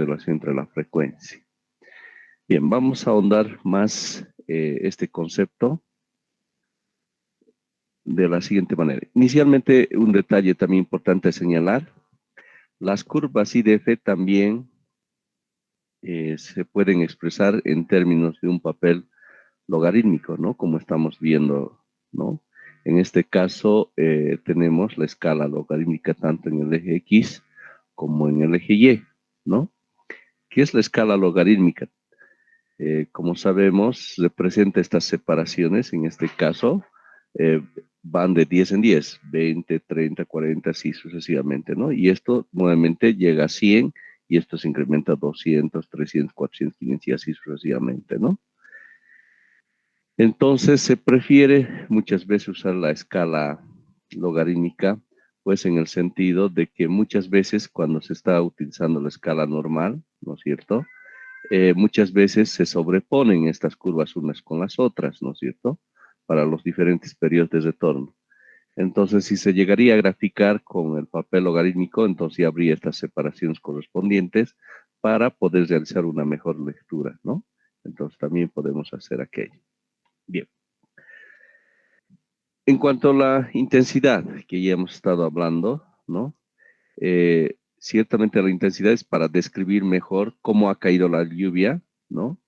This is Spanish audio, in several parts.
relación entre la frecuencia. Bien, vamos a ahondar más este concepto de la siguiente manera. Inicialmente, un detalle también importante a señalar. Las curvas IDF también se pueden expresar en términos de un papel logarítmico, ¿no? Como estamos viendo, ¿no? En este caso, tenemos la escala logarítmica tanto en el eje X como en el eje Y, ¿no? ¿Qué es la escala logarítmica? Como sabemos, representa estas separaciones, en este caso, van de 10 en 10, 20, 30, 40, así sucesivamente, ¿no? Y esto nuevamente llega a 100 y esto se incrementa a 200, 300, 400, 500 y así sucesivamente, ¿no? Entonces se prefiere muchas veces usar la escala logarítmica, pues en el sentido de que muchas veces cuando se está utilizando la escala normal, ¿no es cierto? Muchas veces se sobreponen estas curvas unas con las otras, ¿no es cierto? Para los diferentes periodos de retorno. Entonces, si se llegaría a graficar con el papel logarítmico, entonces ya habría estas separaciones correspondientes para poder realizar una mejor lectura, ¿no? Entonces, también podemos hacer aquello. Bien. En cuanto a la intensidad que ya hemos estado hablando, ¿no? Ciertamente la intensidad es para describir mejor cómo ha caído la lluvia, ¿no?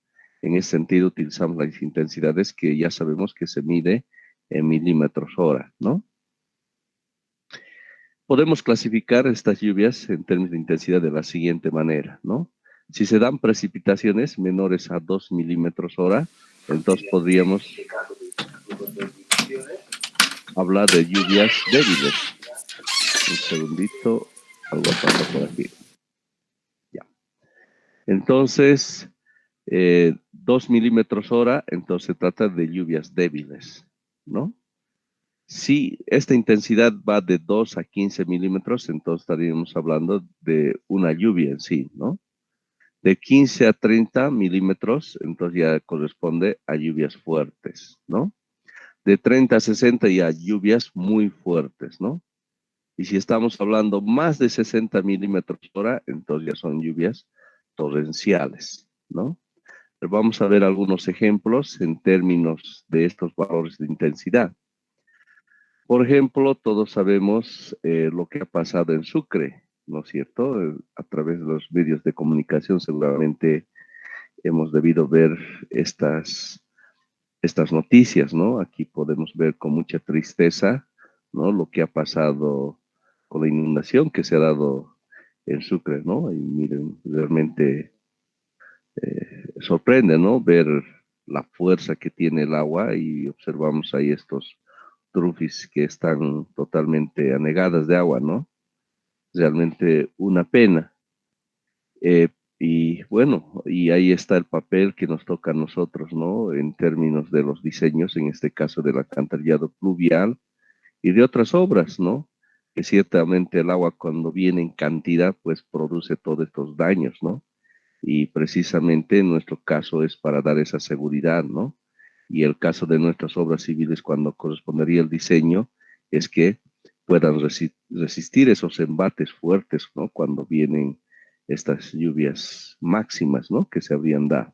En ese sentido utilizamos las intensidades que ya sabemos que se mide en milímetros hora, ¿no? Podemos clasificar estas lluvias en términos de intensidad de la siguiente manera, ¿no? Si se dan precipitaciones menores a 2 milímetros hora, entonces podríamos hablar de lluvias débiles. Un segundito, algo ha pasado por aquí. Ya. Entonces, 2 milímetros hora, entonces se trata de lluvias débiles, ¿no? Si esta intensidad va de 2 a 15 milímetros, entonces estaríamos hablando de una lluvia en sí, ¿no? De 15 a 30 milímetros, entonces ya corresponde a lluvias fuertes, ¿no? De 30 a 60 ya lluvias muy fuertes, ¿no? Y si estamos hablando más de 60 milímetros hora, entonces ya son lluvias torrenciales, ¿no? Pero vamos a ver algunos ejemplos en términos de estos valores de intensidad. Por ejemplo, todos sabemos lo que ha pasado en Sucre, ¿no es cierto? A través de los medios de comunicación seguramente hemos debido ver estas noticias, ¿no? Aquí podemos ver con mucha tristeza, ¿no? Lo que ha pasado con la inundación que se ha dado en Sucre, ¿no? Y miren, realmente sorprende, ¿no? Ver la fuerza que tiene el agua y observamos ahí estos trufis que están totalmente anegadas de agua, ¿no? Realmente una pena. Y bueno, y ahí está el papel que nos toca a nosotros, ¿no? En términos de los diseños, en este caso del alcantarillado pluvial y de otras obras, ¿no? Que ciertamente el agua cuando viene en cantidad, pues produce todos estos daños, ¿no? Y precisamente en nuestro caso es para dar esa seguridad, ¿no? Y el caso de nuestras obras civiles cuando correspondería el diseño es que puedan resistir esos embates fuertes, ¿no? Cuando vienen estas lluvias máximas, ¿no? Que se habrían dado.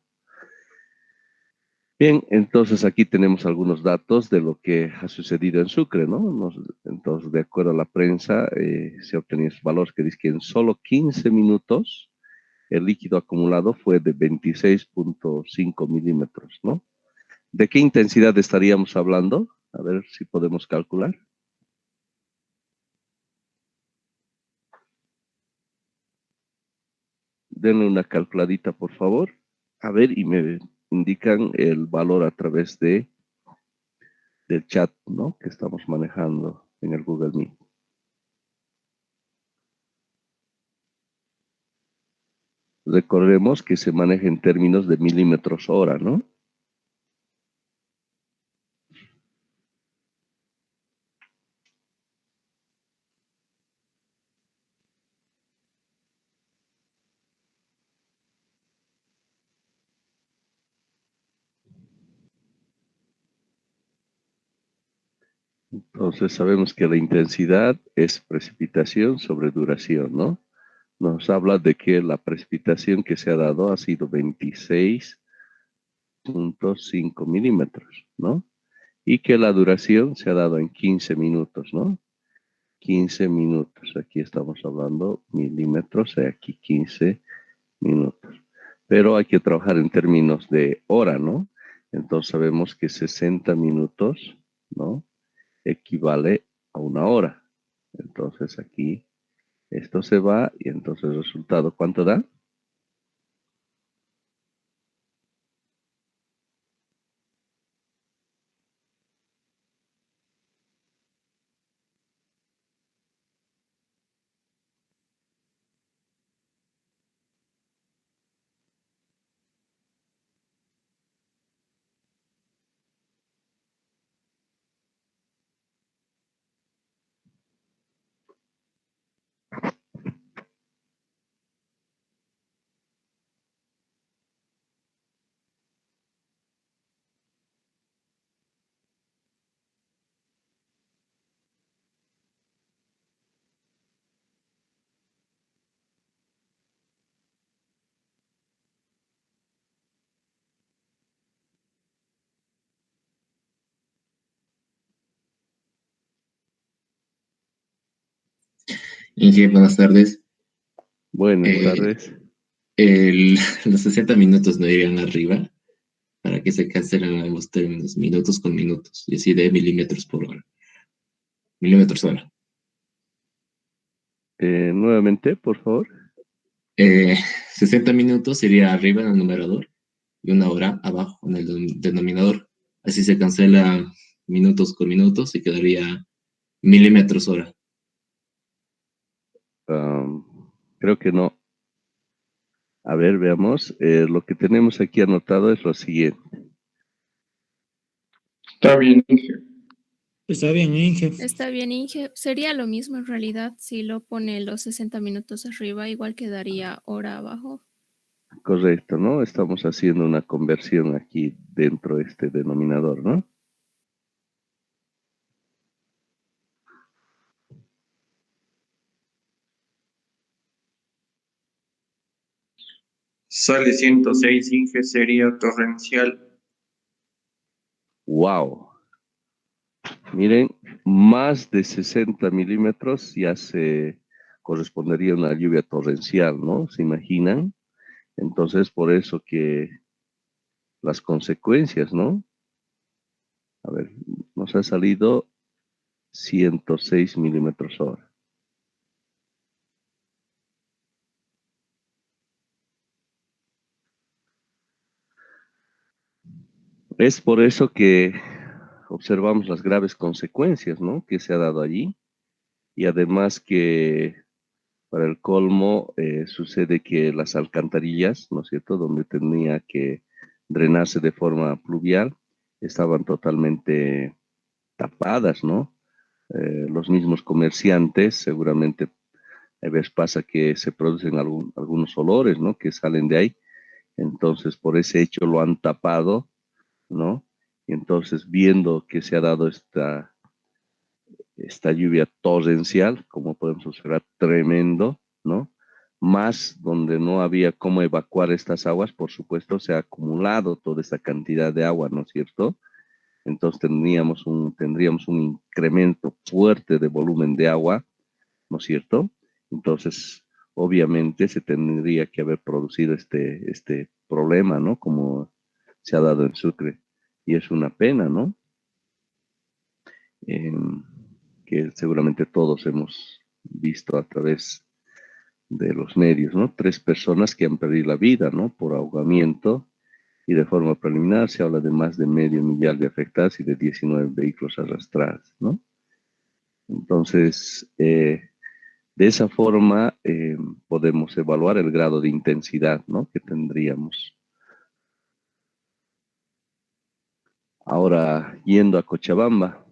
Bien, entonces aquí tenemos algunos datos de lo que ha sucedido en Sucre, ¿no? Entonces, de acuerdo a la prensa, se obtenían valores que dicen que en solo 15 minutos el líquido acumulado fue de 26.5 milímetros, ¿no? ¿De qué intensidad estaríamos hablando? A ver si podemos calcular. Denle una calculadita, por favor. A ver, y me indican el valor a través del chat, ¿no? Que estamos manejando en el Google Meet. Recordemos que se maneja en términos de milímetros hora, ¿no? Entonces sabemos que la intensidad es precipitación sobre duración, ¿no? nos habla de que la precipitación que se ha dado ha sido 26,5 milímetros, ¿no? Y que la duración se ha dado en 15 minutos, ¿no? 15 minutos, aquí estamos hablando milímetros, y aquí 15 minutos. Pero hay que trabajar en términos de hora, ¿no? Entonces sabemos que 60 minutos, ¿no? Equivale a una hora. Entonces aquí esto se va y entonces el resultado, ¿cuánto da? Inge, buenas tardes. Buenas Eh, tardes. los 60 minutos no irían arriba para que se cancelen los términos minutos con minutos, y así de milímetros por hora. Milímetros hora. Nuevamente, por favor. Eh, 60 minutos iría arriba en el numerador y una hora abajo en el denominador. Así se cancela minutos con minutos y quedaría milímetros hora. Um, creo que no. A ver, veamos. Lo que tenemos aquí anotado es lo siguiente. Está bien, Inge. Está bien, Inge. Está bien, Inge. Sería lo mismo en realidad si lo pone los 60 minutos arriba, igual quedaría hora abajo. Correcto, ¿no? Estamos haciendo una conversión aquí dentro de este denominador, ¿no? Sale 106, Inge, sería torrencial. ¡Wow! Miren, más de 60 milímetros ya se correspondería a una lluvia torrencial, ¿no? ¿Se imaginan? Entonces, por eso que las consecuencias, ¿no? A ver, nos ha salido 106 milímetros hora. Es por eso que observamos las graves consecuencias, ¿no? Que se ha dado allí. Y además que para el colmo sucede que las alcantarillas, ¿no es cierto?, donde tenía que drenarse de forma pluvial, estaban totalmente tapadas, ¿no? Los mismos comerciantes, seguramente a veces pasa que se producen algunos olores, ¿no? Que salen de ahí. Entonces, por ese hecho lo han tapado, ¿no? Y entonces, viendo que se ha dado esta lluvia torrencial, como podemos observar, tremendo, ¿no? Más donde no había cómo evacuar estas aguas, por supuesto, se ha acumulado toda esta cantidad de agua, ¿no es cierto? Entonces tendríamos un incremento fuerte de volumen de agua, ¿no es cierto? Entonces, obviamente se tendría que haber producido este problema, ¿no? Como se ha dado en Sucre. Y es una pena, ¿no? Eh, que seguramente todos hemos visto a través de los medios, ¿no? 3 personas que han perdido la vida, ¿no? Por ahogamiento, y de forma preliminar se habla de más de medio millar de afectados y de 19 vehículos arrastrados, ¿no? Entonces, de esa forma podemos evaluar el grado de intensidad, ¿no? Que tendríamos. Ahora, yendo a Cochabamba,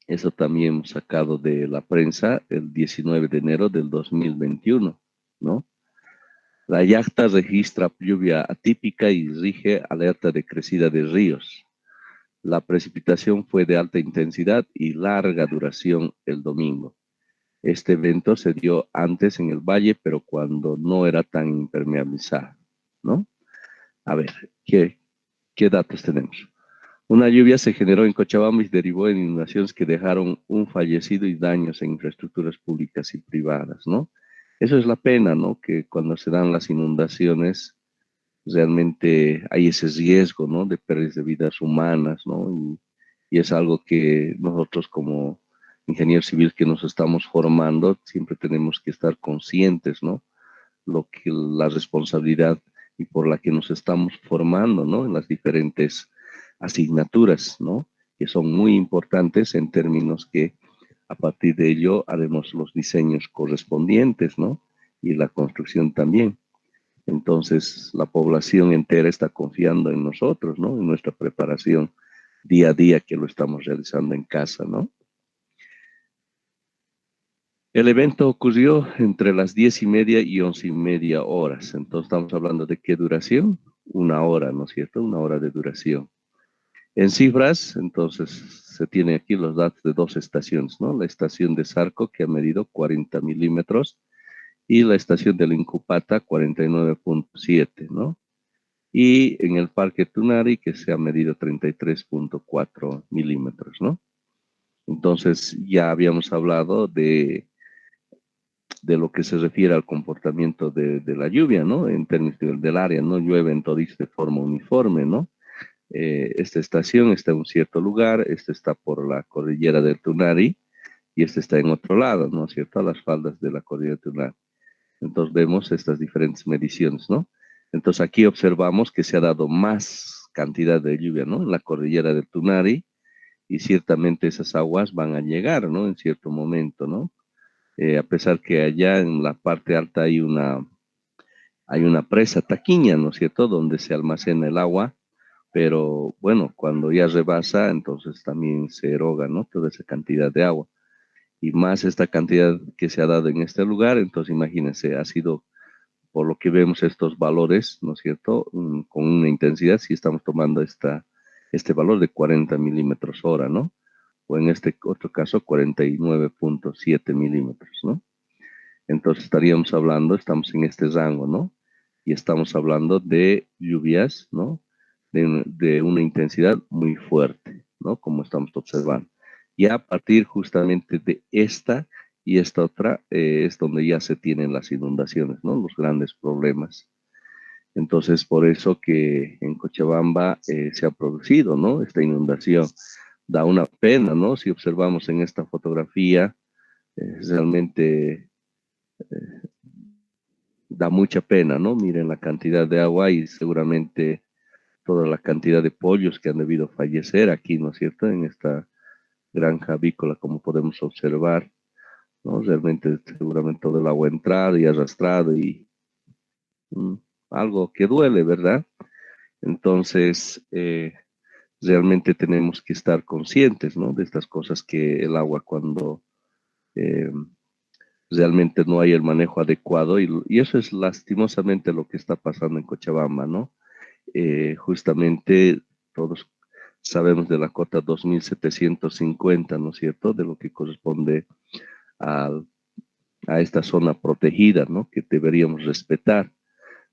eso también hemos sacado de la prensa el 19 de enero del 2021, ¿no? La Yacta registra lluvia atípica y rige alerta de crecida de ríos. La precipitación fue de alta intensidad y larga duración el domingo. Este evento se dio antes en el valle, pero cuando no era tan impermeabilizado, ¿no? A ver, ¿qué datos tenemos? Una lluvia se generó en Cochabamba y derivó en inundaciones que dejaron un fallecido y daños en infraestructuras públicas y privadas, ¿no? Eso es la pena, ¿no? Que cuando se dan las inundaciones, realmente hay ese riesgo, ¿no? De pérdidas de vidas humanas, ¿no? Y es algo que nosotros como ingenieros civiles que nos estamos formando, siempre tenemos que estar conscientes, ¿no? Lo que la responsabilidad y por la que nos estamos formando, ¿no? En las diferentes asignaturas, ¿no? Que son muy importantes en términos que a partir de ello haremos los diseños correspondientes, ¿no? Y la construcción también. Entonces, la población entera está confiando en nosotros, ¿no? En nuestra preparación día a día que lo estamos realizando en casa, ¿no? El evento ocurrió entre las 10:30 y 11:30 horas. Entonces, estamos hablando de qué duración? Una hora, ¿no es cierto? Una hora de duración. En cifras, entonces, se tienen aquí los datos de dos estaciones, ¿no? La estación de Zarco, que ha medido 40 milímetros, y la estación de Lincupata, 49.7, ¿no? Y en el Parque Tunari, que se ha medido 33.4 milímetros, ¿no? Entonces, ya habíamos hablado de lo que se refiere al comportamiento de la lluvia, ¿no? En términos del área, no llueve en todis de forma uniforme, ¿no? Esta estación está en un cierto lugar, esta está por la cordillera del Tunari y esta está en otro lado, ¿no es cierto? A las faldas de la cordillera del Tunari. Entonces vemos estas diferentes mediciones, ¿no? Entonces aquí observamos que se ha dado más cantidad de lluvia, ¿no? En la cordillera del Tunari y ciertamente esas aguas van a llegar, ¿no? En cierto momento, ¿no? A pesar que allá en la parte alta hay una presa taquiña, ¿no es cierto?, donde se almacena el agua, pero bueno, cuando ya rebasa, entonces también se eroga, ¿no? Toda esa cantidad de agua. Y más esta cantidad que se ha dado en este lugar, entonces imagínense, ha sido, por lo que vemos estos valores, ¿no es cierto?, con una intensidad, si estamos tomando este valor de 40 milímetros hora, ¿no? O en este otro caso, 49.7 milímetros, ¿no? Entonces estaríamos hablando, estamos en este rango, ¿no? Y estamos hablando de lluvias, ¿no? De una intensidad muy fuerte, ¿no? Como estamos observando. Y a partir justamente de esta y esta otra es donde ya se tienen las inundaciones, ¿no? Los grandes problemas. Entonces, por eso que en Cochabamba se ha producido, ¿no? Esta inundación. Da una pena, ¿no? Si observamos en esta fotografía, realmente da mucha pena, ¿no? Miren la cantidad de agua y seguramente toda la cantidad de pollos que han debido fallecer aquí, ¿no es cierto? En esta granja avícola, como podemos observar, ¿no? Realmente, seguramente todo el agua entrado y arrastrado y mm, algo que duele, ¿verdad? Entonces, realmente tenemos que estar conscientes, ¿no? De estas cosas que el agua cuando eh, realmente no hay el manejo adecuado y eso es lastimosamente lo que está pasando en Cochabamba, ¿no? Justamente todos sabemos de la cota 2750, ¿no es cierto? De lo que corresponde a, a esta zona protegida, ¿no? Que deberíamos respetar.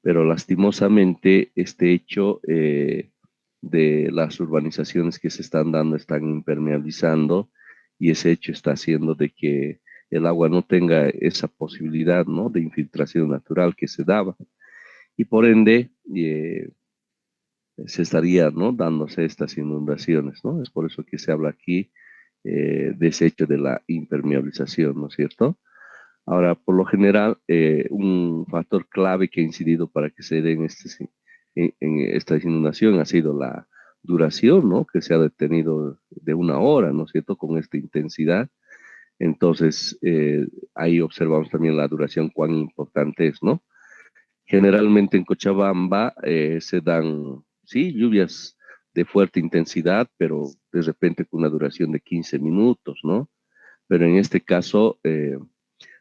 Pero lastimosamente este hecho de las urbanizaciones que se están dando están impermeabilizando y ese hecho está haciendo de que el agua no tenga esa posibilidad, ¿no? De infiltración natural que se daba. Y por ende, se estaría, ¿no? Dándose estas inundaciones, ¿no? Es por eso que se habla aquí de ese hecho de la impermeabilización, ¿no es cierto? Ahora, por lo general, un factor clave que ha incidido para que se den en esta inundación ha sido la duración, ¿no? Que se ha detenido de una hora, ¿no es cierto? Con esta intensidad. Entonces, ahí observamos también la duración, cuán importante es, ¿no? Generalmente en Cochabamba se dan, sí, lluvias de fuerte intensidad, pero de repente con una duración de 15 minutos, ¿no? Pero en este caso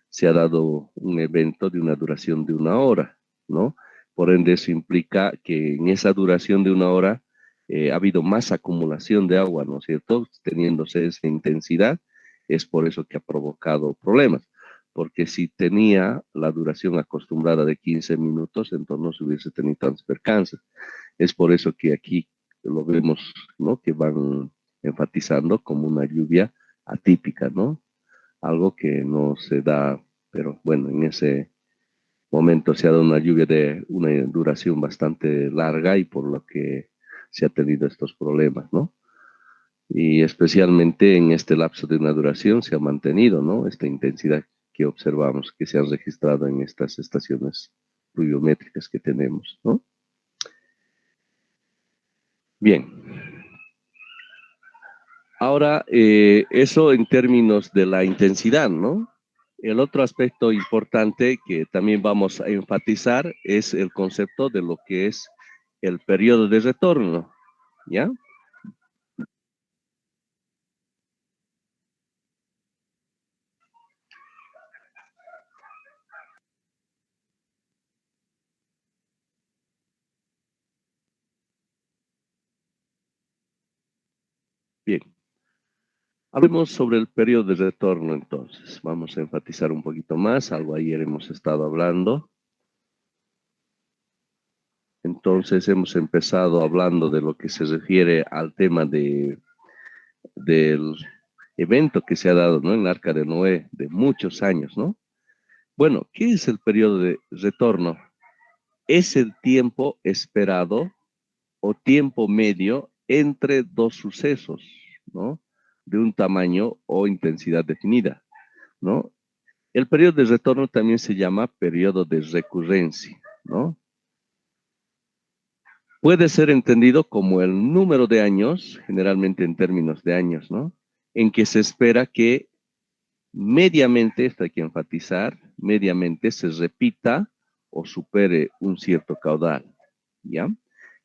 se ha dado un evento de una duración de una hora, ¿no? Por ende, eso implica que en esa duración de una hora ha habido más acumulación de agua, ¿no es cierto? Teniéndose esa intensidad, es por eso que ha provocado problemas. porque si tenía la duración acostumbrada de 15 minutos, entonces no se hubiese tenido tantos percances. Es por eso que aquí lo vemos, ¿no? Que van enfatizando como una lluvia atípica, ¿no? Algo que no se da, pero bueno, en ese momento se ha dado una lluvia de una duración bastante larga y por lo que se ha tenido estos problemas, ¿no? Y especialmente en este lapso de una duración se ha mantenido, ¿no? Esta intensidad que observamos, que se han registrado en estas estaciones pluviométricas que tenemos, ¿no? Bien. Ahora, eso en términos de la intensidad, ¿no? El otro aspecto importante que también vamos a enfatizar es el concepto de lo que es el periodo de retorno, ¿ya? Bien. Hablemos sobre el periodo de retorno entonces. Vamos a enfatizar un poquito más, algo ayer hemos estado hablando. Entonces hemos empezado hablando de lo que se refiere al tema del evento que se ha dado, ¿no? En el Arca de Noé de muchos años, ¿no? Bueno, ¿qué es el periodo de retorno? Es el tiempo esperado o tiempo medio entre dos sucesos, ¿no? De un tamaño o intensidad definida, ¿no? El periodo de retorno también se llama periodo de recurrencia, ¿no? Puede ser entendido como el número de años, generalmente en términos de años, ¿no? En que se espera que mediamente, esto hay que enfatizar, mediamente se repita o supere un cierto caudal, ¿ya?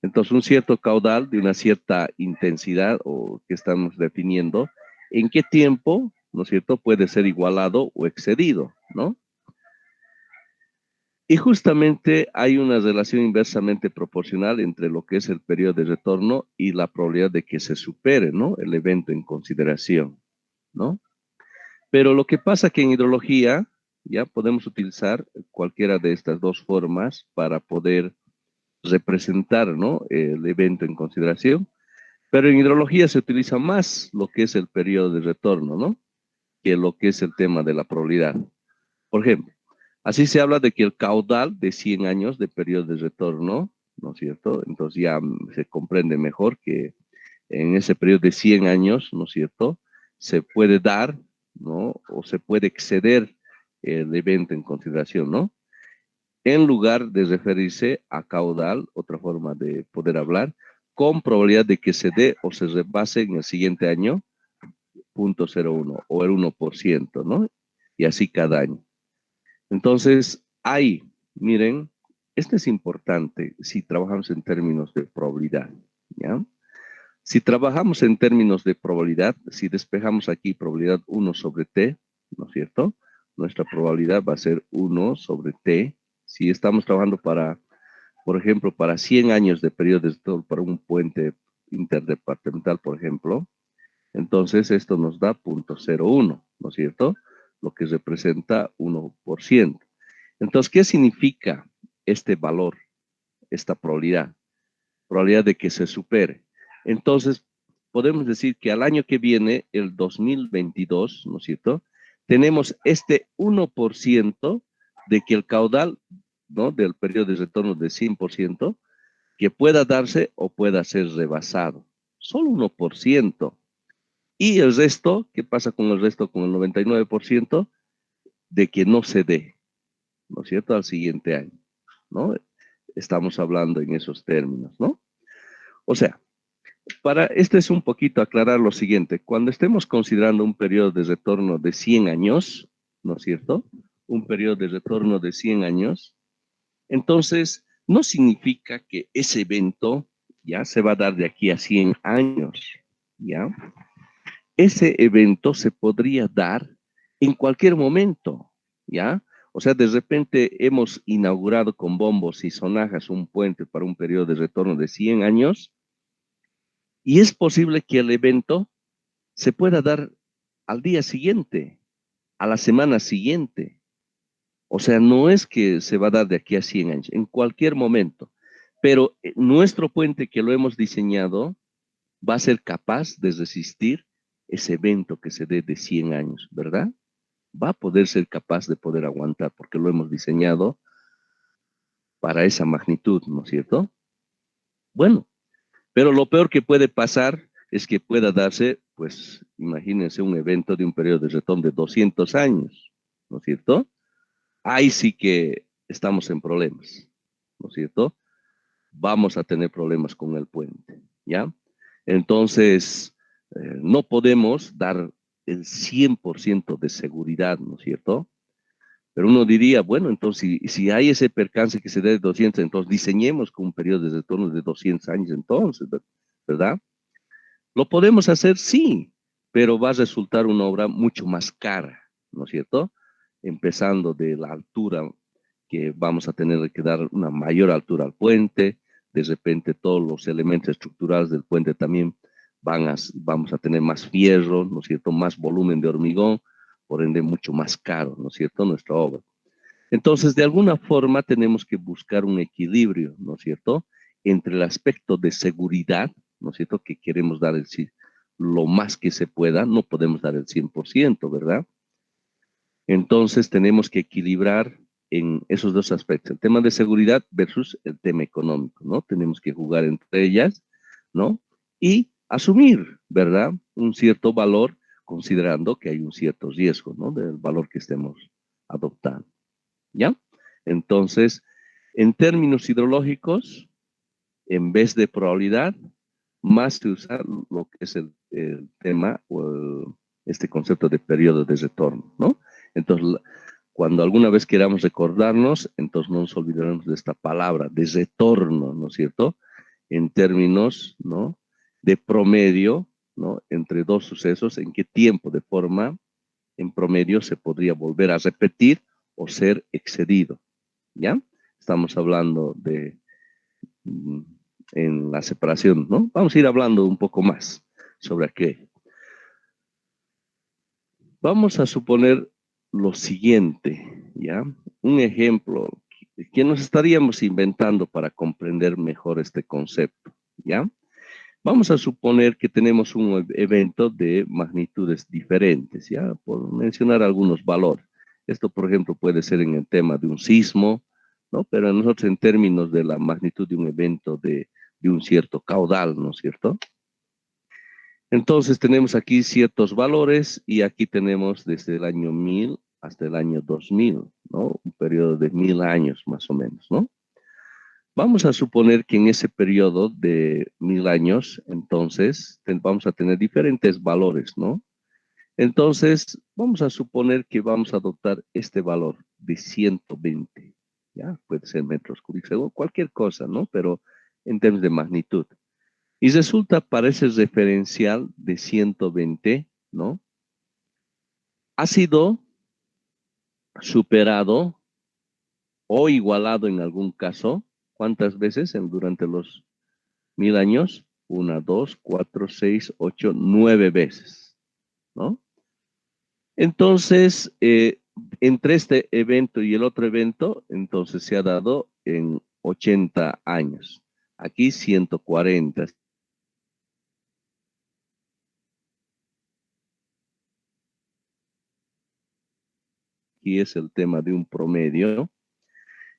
Entonces, un cierto caudal de una cierta intensidad o que estamos definiendo, ¿en qué tiempo, no es cierto?, puede ser igualado o excedido, ¿no? Y justamente hay una relación inversamente proporcional entre lo que es el periodo de retorno y la probabilidad de que se supere, ¿no? El evento en consideración, ¿no? Pero lo que pasa que en hidrología ya podemos utilizar cualquiera de estas dos formas para poder representar, ¿no? El evento en consideración. Pero en hidrología se utiliza más lo que es el periodo de retorno, ¿no? Que lo que es el tema de la probabilidad. Por ejemplo, así se habla de que el caudal de 100 años de periodo de retorno, ¿no es cierto? Entonces ya se comprende mejor que en ese periodo de 100 años, ¿no es cierto? Se puede dar, ¿no? O se puede exceder el evento en consideración, ¿no? En lugar de referirse a caudal, otra forma de poder hablar, con probabilidad de que se dé o se rebase en el siguiente año, 0.01 o el 1%, ¿no? Y así cada año. Entonces, ahí, miren, esto es importante si trabajamos en términos de probabilidad, ¿ya? Si trabajamos en términos de probabilidad, si despejamos aquí probabilidad 1 sobre t, ¿no es cierto? Nuestra probabilidad va a ser 1 sobre t. Si estamos trabajando para, por ejemplo, para 100 años de periodo de retorno para un puente interdepartamental, por ejemplo, entonces esto nos da 0.01, ¿no es cierto? Lo que representa 1%. Entonces, ¿qué significa este valor, esta probabilidad? Probabilidad de que se supere. Entonces, podemos decir que al año que viene, el 2022, ¿no es cierto? Tenemos este 1% de que el caudal, ¿no? Del periodo de retorno de 100%, que pueda darse o pueda ser rebasado. Solo 1%. Y el resto, ¿qué pasa con el resto? Con el 99% de que no se dé, ¿no es cierto? Al siguiente año, ¿no? Estamos hablando en esos términos, ¿no? O sea, para este es un poquito aclarar lo siguiente. Cuando estemos considerando un periodo de retorno de 100 años, ¿no es cierto? Un periodo de retorno de 100 años, entonces no significa que ese evento ya se va a dar de aquí a 100 años, ¿ya? Ese evento se podría dar en cualquier momento, ¿ya? O sea, de repente hemos inaugurado con bombos y sonajas un puente para un periodo de retorno de 100 años y es posible que el evento se pueda dar al día siguiente, a la semana siguiente, O sea, no es que se va a dar de aquí a 100 años, en cualquier momento. Pero nuestro puente que lo hemos diseñado va a ser capaz de resistir ese evento que se dé de 100 años, ¿verdad? Va a poder ser capaz de poder aguantar porque lo hemos diseñado para esa magnitud, ¿no es cierto? Bueno, pero lo peor que puede pasar es que pueda darse, pues, imagínense un evento de un periodo de retorno de 200 años, ¿no es cierto? Ahí sí que estamos en problemas, ¿no es cierto? Vamos a tener problemas con el puente, ¿ya? Entonces, no podemos dar el 100% de seguridad, ¿no es cierto? Pero uno diría, bueno, entonces si hay ese percance que se dé de 200, entonces diseñemos con un periodo de retorno de 200 años entonces, ¿verdad? Lo podemos hacer, sí, pero va a resultar una obra mucho más cara, ¿no es cierto? Empezando de la altura que vamos a tener que dar una mayor altura al puente, de repente todos los elementos estructurales del puente también vamos a tener más fierro, ¿no es cierto? Más volumen de hormigón, por ende mucho más caro, ¿no es cierto? Nuestra obra. Entonces, de alguna forma tenemos que buscar un equilibrio, ¿no es cierto? Entre el aspecto de seguridad, ¿no es cierto? Que queremos dar lo más que se pueda, no podemos dar el 100%, ¿verdad? Entonces, tenemos que equilibrar en esos dos aspectos, el tema de seguridad versus el tema económico, ¿no? Tenemos que jugar entre ellas, ¿no? Y asumir, ¿verdad? Un cierto valor, considerando que hay un cierto riesgo, ¿no? Del valor que estemos adoptando. ¿Ya? Entonces, en términos hidrológicos, en vez de probabilidad, más se usa lo que es el tema o este concepto de periodo de retorno, ¿no? Entonces, cuando alguna vez queramos recordarnos, entonces no nos olvidaremos de esta palabra, de retorno, ¿no es cierto? En términos, ¿no? De promedio, ¿no? Entre dos sucesos, en qué tiempo, de forma, en promedio, se podría volver a repetir o ser excedido. ¿Ya? Estamos hablando de en la separación, ¿no? Vamos a ir hablando un poco más sobre aquello. Vamos a suponer lo siguiente, ¿ya? Un ejemplo que nos estaríamos inventando para comprender mejor este concepto, ¿ya? Vamos a suponer que tenemos un evento de magnitudes diferentes, ¿ya? Por mencionar algunos valores. Esto, por ejemplo, puede ser en el tema de un sismo, ¿no? Pero nosotros en términos de la magnitud de un evento de un cierto caudal, ¿no es cierto? Entonces tenemos aquí ciertos valores y aquí tenemos desde el año 1000 hasta el año 2000, ¿no? Un periodo de 1000 años más o menos, ¿no? Vamos a suponer que en ese periodo de 1000 años, entonces, vamos a tener diferentes valores, ¿no? Entonces, vamos a suponer que vamos a adoptar este valor de 120, ¿ya? Puede ser metros cúbicos, cualquier cosa, ¿no? Pero en términos de magnitud. Y resulta para ese referencial de 120, ¿no? Ha sido superado o igualado en algún caso. ¿Cuántas veces durante los 1000 años? 1, 2, 4, 6, 8, 9 veces, ¿no? Entonces, entre este evento y el otro evento, entonces se ha dado en 80 años. Aquí 140. Aquí es el tema de un promedio.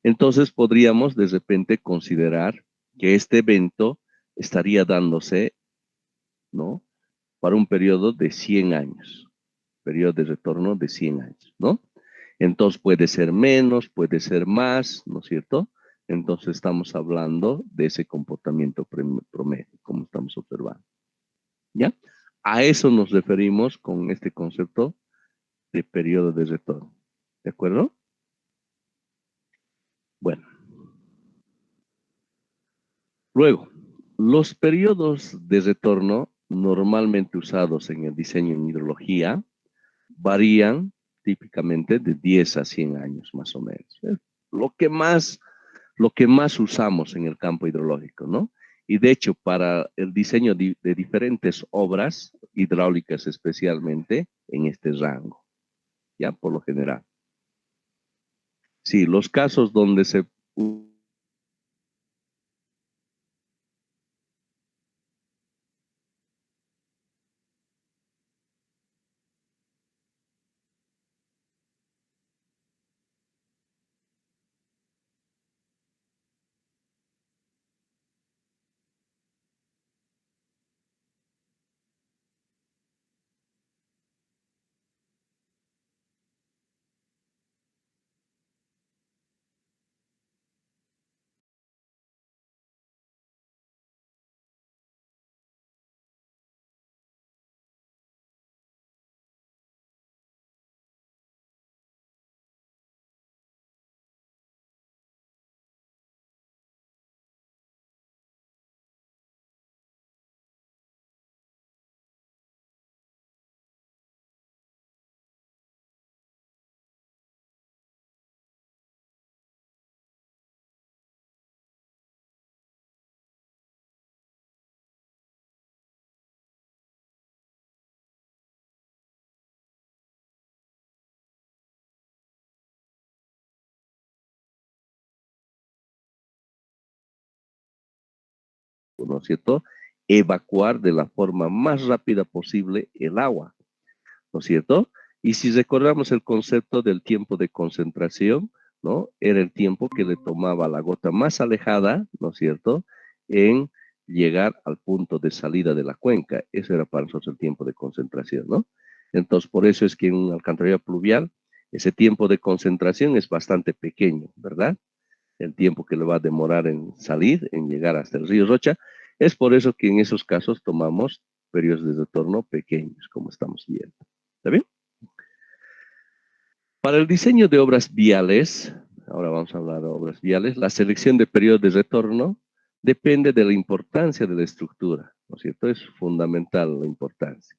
Entonces podríamos de repente considerar que este evento estaría dándose, ¿no? Para un periodo de 100 años, periodo de retorno de 100 años, ¿no? Entonces puede ser menos, puede ser más, ¿no es cierto? Entonces estamos hablando de ese comportamiento promedio, como estamos observando, ¿ya? A eso nos referimos con este concepto de periodo de retorno, ¿de acuerdo? Bueno, luego, los periodos de retorno normalmente usados en el diseño en hidrología varían típicamente de 10 a 100 años más o menos. Es lo que más usamos en el campo hidrológico, ¿no? Y de hecho, para el diseño de diferentes obras hidráulicas especialmente en este rango, ya por lo general. Sí, los casos donde se ¿no es cierto?, evacuar de la forma más rápida posible el agua, ¿no es cierto? Y si recordamos el concepto del tiempo de concentración, ¿no? Era el tiempo que le tomaba a la gota más alejada, ¿no es cierto?, en llegar al punto de salida de la cuenca. Eso era para nosotros el tiempo de concentración, ¿no? Entonces, por eso es que en una alcantarilla pluvial, ese tiempo de concentración es bastante pequeño, ¿verdad? El tiempo que le va a demorar en salir, en llegar hasta el río Rocha. Es por eso que en esos casos tomamos periodos de retorno pequeños, como estamos viendo. ¿Está bien? Para el diseño de obras viales, ahora vamos a hablar de obras viales, la selección de periodos de retorno depende de la importancia de la estructura, ¿no es cierto? Es fundamental la importancia.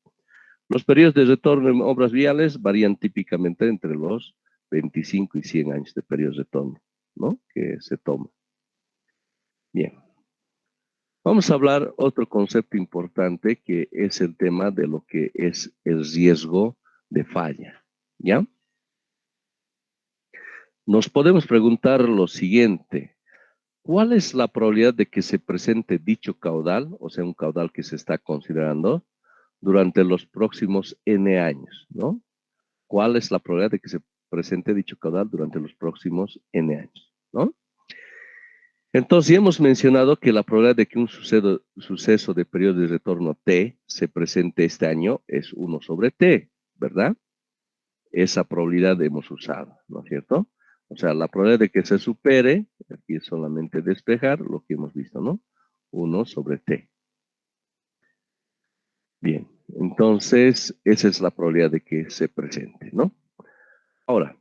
Los periodos de retorno en obras viales varían típicamente entre los 25 y 100 años de periodos de retorno, ¿no?, que se toma. Bien. Vamos a hablar otro concepto importante que es el tema de lo que es el riesgo de falla, ¿ya? Nos podemos preguntar lo siguiente: ¿cuál es la probabilidad de que se presente dicho caudal, o sea, un caudal que se está considerando, durante los próximos N años, ¿no? ¿Cuál es la probabilidad de que se presente dicho caudal durante los próximos N años, ¿no? Entonces, ya hemos mencionado que la probabilidad de que un suceso de periodo de retorno T se presente este año es 1 sobre T, ¿verdad? Esa probabilidad hemos usado, ¿no es cierto? O sea, la probabilidad de que se supere, aquí es solamente despejar lo que hemos visto, ¿no? 1 sobre T. Bien, entonces esa es la probabilidad de que se presente, ¿no? Ahora,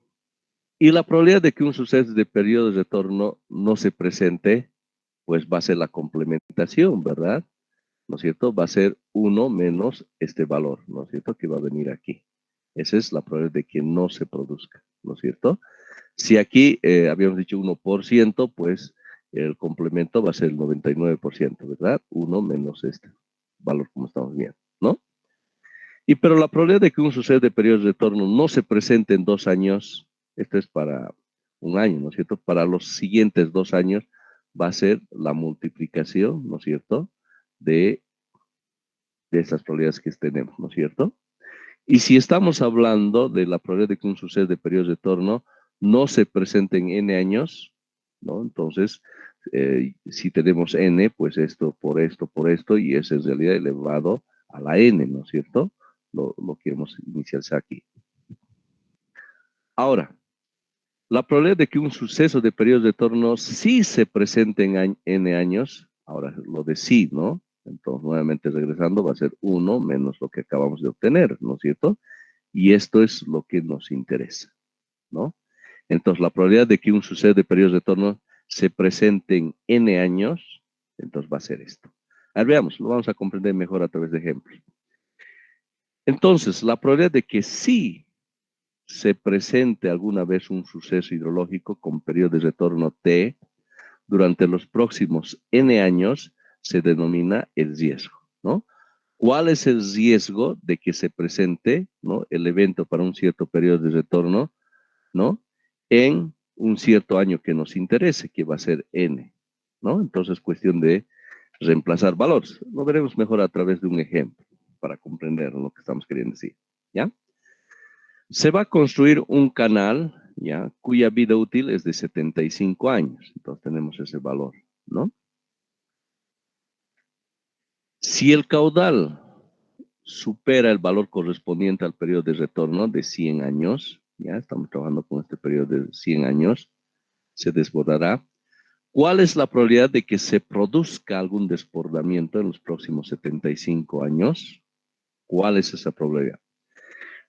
y la probabilidad de que un suceso de periodo de retorno no se presente, pues va a ser la complementación, ¿verdad? ¿No es cierto? Va a ser 1 menos este valor, ¿no es cierto?, que va a venir aquí. Esa es la probabilidad de que no se produzca, ¿no es cierto? Si aquí habíamos dicho 1%, pues el complemento va a ser el 99%, ¿verdad? 1 menos este valor, como estamos viendo, ¿no? Y pero la probabilidad de que un suceso de periodo de retorno no se presente en 2 años, esto es para un año, ¿no es cierto? Para los siguientes 2 años va a ser la multiplicación, ¿no es cierto?, de estas probabilidades que tenemos, ¿no es cierto? Y si estamos hablando de la probabilidad de que un suceso de periodo de retorno no se presente en N años, ¿no? Entonces, si tenemos N, pues esto, por esto, y es en realidad elevado a la N, ¿no es cierto? Lo que hemos iniciado aquí. Ahora, la probabilidad de que un suceso de periodo de retorno sí se presente en N años, ahora lo de sí, ¿no? Entonces, nuevamente regresando, va a ser 1 menos lo que acabamos de obtener, ¿no es cierto? Y esto es lo que nos interesa, ¿no? Entonces, la probabilidad de que un suceso de periodo de retorno se presente en N años, entonces va a ser esto. A ver, veamos, lo vamos a comprender mejor a través de ejemplos. Entonces, la probabilidad de que sí se presente alguna vez un suceso hidrológico con periodo de retorno T durante los próximos N años se denomina el riesgo, ¿no? ¿Cuál es el riesgo de que se presente, ¿no?, el evento para un cierto periodo de retorno, ¿no?, en un cierto año que nos interese, que va a ser n, ¿no? Entonces, cuestión de reemplazar valores. Lo veremos mejor a través de un ejemplo para comprender lo que estamos queriendo decir, ¿ya? Se va a construir un canal, ¿ya? Cuya vida útil es de 75 años. Entonces, tenemos ese valor, ¿no? Si el caudal supera el valor correspondiente al periodo de retorno de 100 años, ya estamos trabajando con este periodo de 100 años, se desbordará. ¿Cuál es la probabilidad de que se produzca algún desbordamiento en los próximos 75 años? ¿Cuál es esa probabilidad?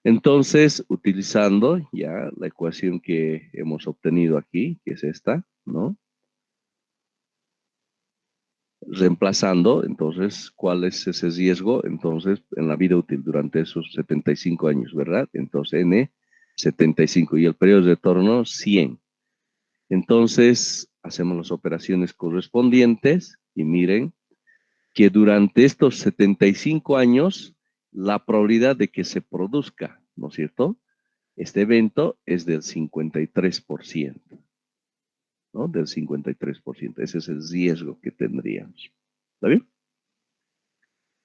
Entonces, utilizando ya la ecuación que hemos obtenido aquí, que es esta, ¿no? Reemplazando, entonces, ¿cuál es ese riesgo? Entonces, en la vida útil durante esos 75 años, ¿verdad? Entonces, N, 75 y el periodo de retorno, 100. Entonces, hacemos las operaciones correspondientes y miren que durante estos 75 años, la probabilidad de que se produzca, ¿no es cierto? Este evento es del 53%, ¿no? Del 53%. Ese es el riesgo que tendríamos. ¿Está bien?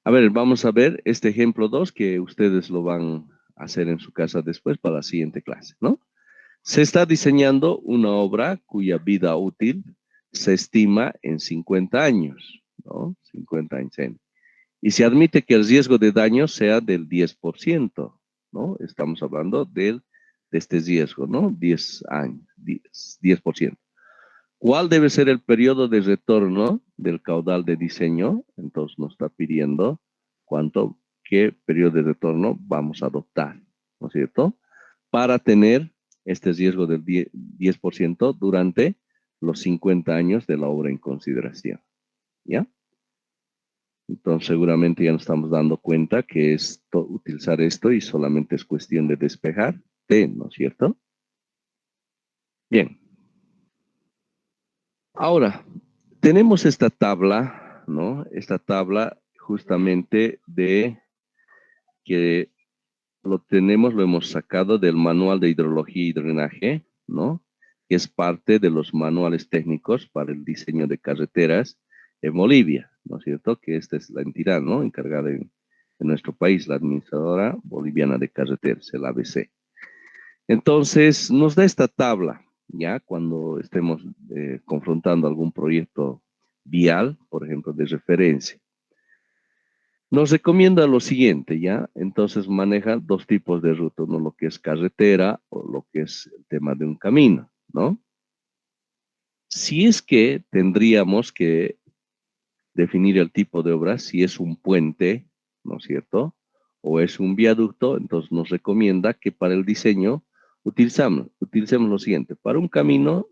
A ver, vamos a ver este ejemplo 2 que ustedes lo van a hacer en su casa después para la siguiente clase, ¿no? Se está diseñando una obra cuya vida útil se estima en 50 años, ¿no? 50 años. Y se admite que el riesgo de daño sea del 10%, ¿no? Estamos hablando de este riesgo, ¿no? 10 años, 10%. ¿Cuál debe ser el periodo de retorno del caudal de diseño? Entonces nos está pidiendo qué periodo de retorno vamos a adoptar, ¿no es cierto? Para tener este riesgo del 10% durante los 50 años de la obra en consideración, ¿ya? Entonces seguramente ya nos estamos dando cuenta que es utilizar esto y solamente es cuestión de despejar T, ¿no es cierto? Bien. Ahora, tenemos esta tabla, ¿no? Esta tabla justamente de que lo hemos sacado del manual de hidrología y drenaje, ¿no? Que es parte de los manuales técnicos para el diseño de carreteras en Bolivia, ¿no es cierto? Que esta es la entidad, ¿no? Encargada en nuestro país, la Administradora Boliviana de Carreteras, el ABC. Entonces, nos da esta tabla, ya cuando estemos confrontando algún proyecto vial, por ejemplo, de referencia. Nos recomienda lo siguiente, ¿ya? Entonces maneja dos tipos de ruta, ¿no? Lo que es carretera o lo que es el tema de un camino, ¿no? Si es que tendríamos que definir el tipo de obra, si es un puente, ¿no es cierto? O es un viaducto, entonces nos recomienda que para el diseño utilicemos lo siguiente. Para un camino,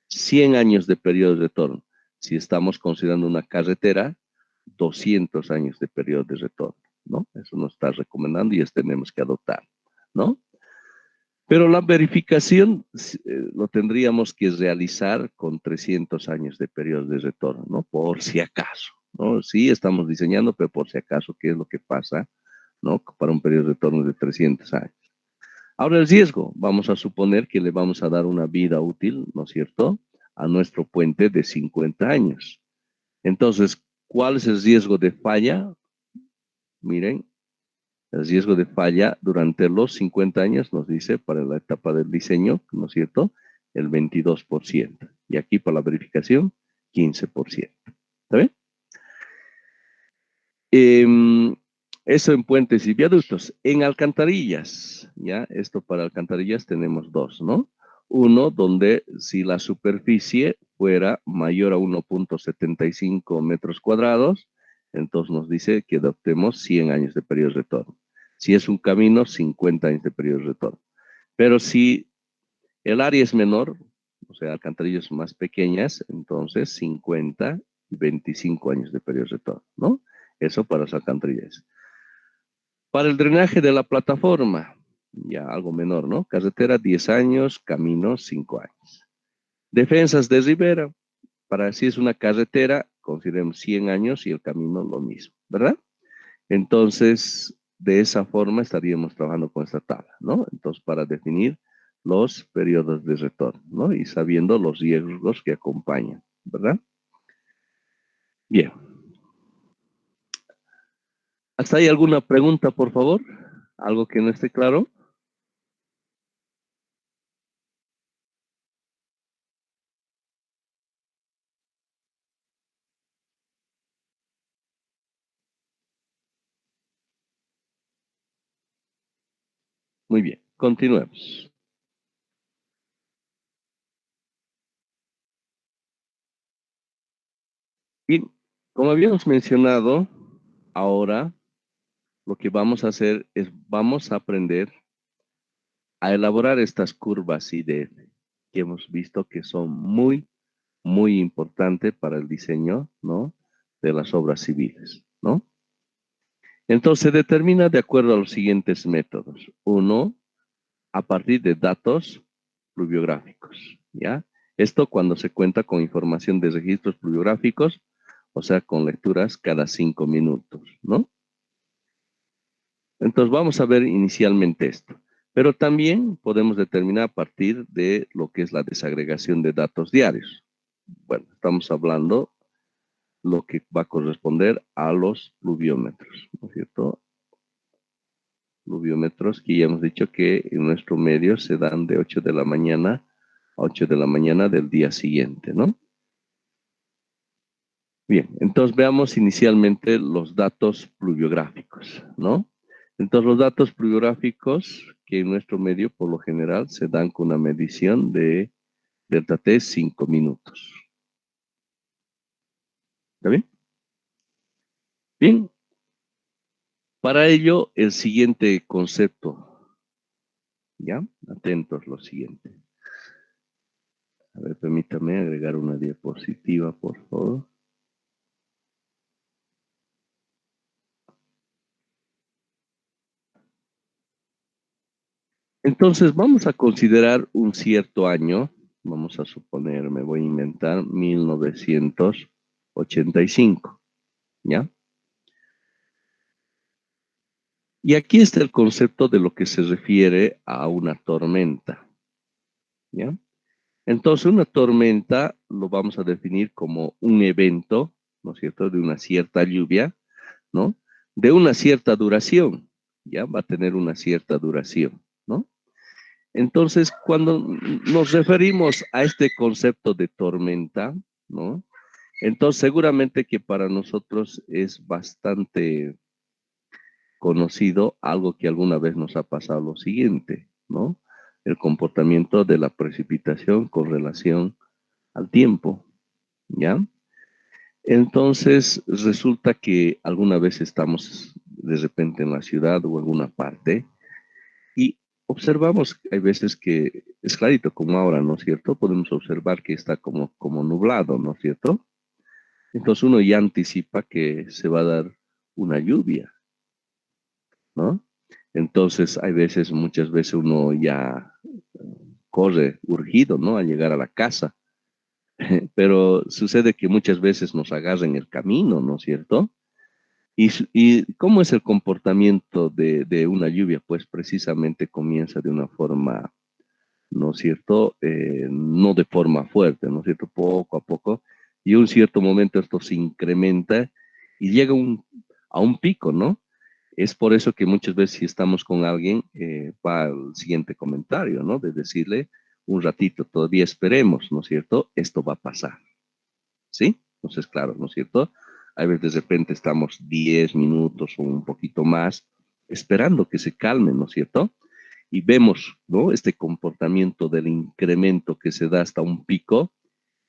100 años de periodo de retorno. Si estamos considerando una carretera, 200 años de periodo de retorno, ¿no? Eso nos está recomendando y eso tenemos que adoptar, ¿no? Pero la verificación lo tendríamos que realizar con 300 años de periodo de retorno, ¿no? Por si acaso, ¿no? Sí, estamos diseñando, pero por si acaso, ¿qué es lo que pasa, ¿no? Para un periodo de retorno de 300 años. Ahora el riesgo, vamos a suponer que le vamos a dar una vida útil, ¿no es cierto?, a nuestro puente de 50 años. Entonces, ¿cuál es el riesgo de falla? Miren, el riesgo de falla durante los 50 años nos dice para la etapa del diseño, ¿no es cierto?, el 22%. Y aquí para la verificación, 15%. ¿Está bien? Eso en puentes y viaductos. En alcantarillas, ¿ya? Esto para alcantarillas tenemos dos, ¿no? Uno donde si la superficie fuera mayor a 1.75 metros cuadrados, entonces nos dice que adoptemos 100 años de periodo de retorno. Si es un camino, 50 años de periodo de retorno. Pero si el área es menor, o sea, alcantarillas más pequeñas, entonces 50 y 25 años de periodo de retorno, ¿no? Eso para las alcantarillas. Para el drenaje de la plataforma, ya algo menor, ¿no? Carretera 10 años, camino 5 años. Defensas de ribera, para si es una carretera, consideremos 100 años y el camino lo mismo, ¿verdad? Entonces, de esa forma estaríamos trabajando con esta tabla, ¿no? Entonces, para definir los periodos de retorno, ¿no? Y sabiendo los riesgos que acompañan, ¿verdad? Bien. ¿Hasta ahí alguna pregunta, por favor? ¿Algo que no esté claro? Muy bien, continuemos. Y como habíamos mencionado, ahora lo que vamos a hacer es vamos a aprender a elaborar estas curvas IDF que hemos visto que son muy importantes para el diseño, ¿no? De las obras civiles, ¿no? Entonces se determina de acuerdo a los siguientes métodos. Uno, a partir de datos pluviográficos, ¿ya? Esto cuando se cuenta con información de registros pluviográficos, o sea, con lecturas cada 5 minutos, ¿no? Entonces vamos a ver inicialmente esto, pero también podemos determinar a partir de lo que es la desagregación de datos diarios. Bueno, estamos hablando lo que va a corresponder a los pluviómetros, ¿no es cierto? Pluviómetros que ya hemos dicho que en nuestro medio se dan de 8 de la mañana a 8 de la mañana del día siguiente, ¿no? Bien, entonces veamos inicialmente los datos pluviográficos, ¿no? Entonces los datos pluviográficos que en nuestro medio por lo general se dan con una medición de delta T 5 minutos. ¿Está bien? Bien, para ello el siguiente concepto, ¿ya? Atentos lo siguiente. A ver, permítame agregar una diapositiva, por favor. Entonces vamos a considerar un cierto año, vamos a suponer, me voy a inventar, 1985, ¿ya? Y aquí está el concepto de lo que se refiere a una tormenta, ¿ya? Entonces una tormenta lo vamos a definir como un evento, ¿no es cierto?, de una cierta lluvia, ¿no? De una cierta duración, ¿ya? Va a tener una cierta duración, ¿no? Entonces, cuando nos referimos a este concepto de tormenta, ¿no? Entonces, seguramente que para nosotros es bastante conocido algo que alguna vez nos ha pasado lo siguiente, ¿no? El comportamiento de la precipitación con relación al tiempo, ¿ya? Entonces, resulta que alguna vez estamos de repente en la ciudad o en alguna parte y observamos que hay veces que es clarito como ahora, ¿no es cierto? Podemos observar que está como nublado, ¿no es cierto? Entonces uno ya anticipa que se va a dar una lluvia, ¿no? Entonces hay veces, muchas veces uno ya corre urgido, ¿no? A llegar a la casa, pero sucede que muchas veces nos agarra en el camino, ¿no es cierto? ¿Y cómo es el comportamiento de una lluvia? Pues precisamente comienza de una forma, ¿no es cierto? No de forma fuerte, ¿no es cierto? Poco a poco, y en un cierto momento esto se incrementa y llega a un pico, ¿no? Es por eso que muchas veces si estamos con alguien, va al siguiente comentario, ¿no? De decirle un ratito, todavía esperemos, ¿no es cierto? Esto va a pasar, ¿sí? Entonces, claro, ¿no es cierto? A veces de repente estamos 10 minutos o un poquito más esperando que se calme, ¿no es cierto? Y vemos, ¿no? Este comportamiento del incremento que se da hasta un pico.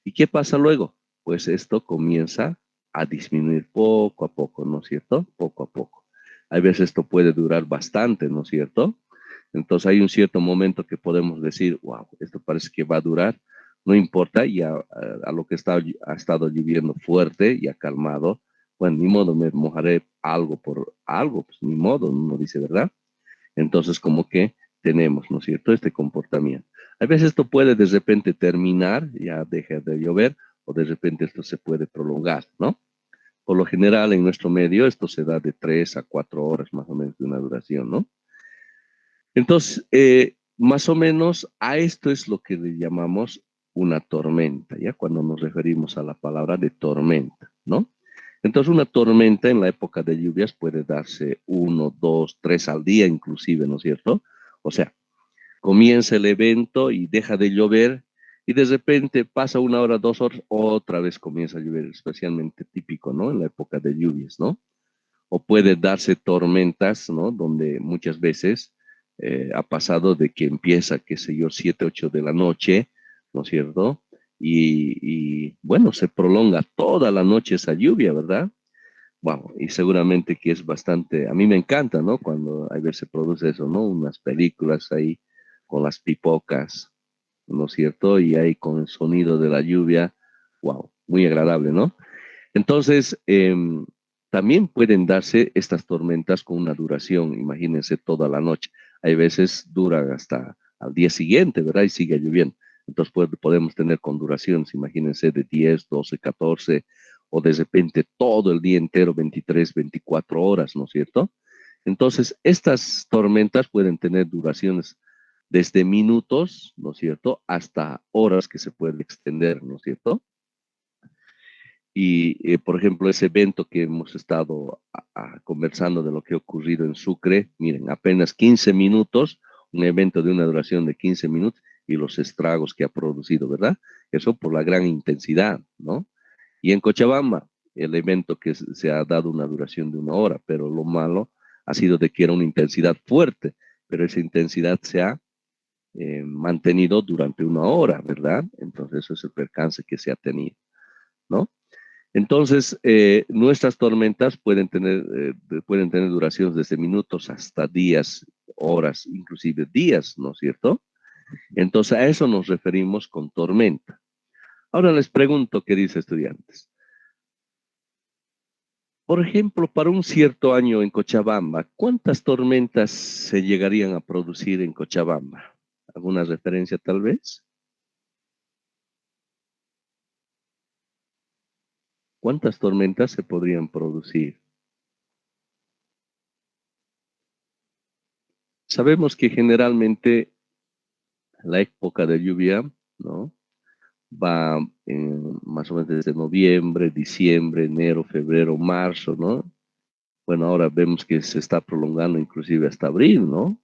¿Y qué pasa luego? Pues esto comienza a disminuir poco a poco, ¿no es cierto? Poco a poco. A veces esto puede durar bastante, ¿no es cierto? Entonces hay un cierto momento que podemos decir, wow, esto parece que va a durar, no importa, ya a lo que ha estado lloviendo fuerte y ha calmado, bueno, ni modo, me mojaré algo por algo, pues ni modo, uno dice, ¿verdad? Entonces como que tenemos, ¿no es cierto?, este comportamiento. A veces esto puede de repente terminar, ya deja de llover, o de repente esto se puede prolongar, ¿no? Por lo general en nuestro medio esto se da de 3 a 4 horas más o menos de una duración, ¿no? Entonces, más o menos a esto es lo que le llamamos una tormenta, ¿ya? Cuando nos referimos a la palabra de tormenta, ¿no? Entonces, una tormenta en la época de lluvias puede darse 1, 2, 3 al día inclusive, ¿no es cierto? O sea, comienza el evento y deja de llover y de repente pasa 1 hora, 2 horas, otra vez comienza a llover, especialmente típico, ¿no? En la época de lluvias, ¿no? O puede darse tormentas, ¿no? Donde muchas veces ha pasado de que empieza, qué sé yo, 7, 8 de la noche, ¿no es cierto? Bueno, se prolonga toda la noche esa lluvia, ¿verdad? Wow, y seguramente que es bastante, a mí me encanta, ¿no? Cuando a veces se produce eso, ¿no? Unas películas ahí con las pipocas, ¿no es cierto? Y ahí con el sonido de la lluvia, wow, muy agradable, ¿no? Entonces, también pueden darse estas tormentas con una duración, imagínense, toda la noche. Hay veces duran hasta al día siguiente, ¿verdad? Y sigue lloviendo. Entonces podemos tener con duraciones, imagínense, de 10, 12, 14, o de repente todo el día entero, 23, 24 horas, ¿no es cierto? Entonces, estas tormentas pueden tener duraciones desde minutos, ¿no es cierto?, hasta horas que se pueden extender, ¿no es cierto? Y, por ejemplo, ese evento que hemos estado conversando de lo que ha ocurrido en Sucre, miren, apenas 15 minutos, un evento de una duración de 15 minutos y los estragos que ha producido, ¿verdad? Eso por la gran intensidad, ¿no? Y en Cochabamba, el evento que se ha dado una duración de 1 hora, pero lo malo ha sido de que era una intensidad fuerte, pero esa intensidad se ha mantenido durante 1 hora, ¿verdad? Entonces, eso es el percance que se ha tenido, ¿no? Entonces, nuestras tormentas pueden tener duraciones desde minutos hasta días, horas, inclusive días, ¿no es cierto? Entonces, a eso nos referimos con tormenta. Ahora les pregunto, queridos estudiantes. Por ejemplo, para un cierto año en Cochabamba, ¿cuántas tormentas se llegarían a producir en Cochabamba? ¿Alguna referencia tal vez? ¿Cuántas tormentas se podrían producir? Sabemos que generalmente la época de lluvia, ¿no?, va más o menos desde noviembre, diciembre, enero, febrero, marzo, ¿no? Bueno, ahora vemos que se está prolongando inclusive hasta abril, ¿no?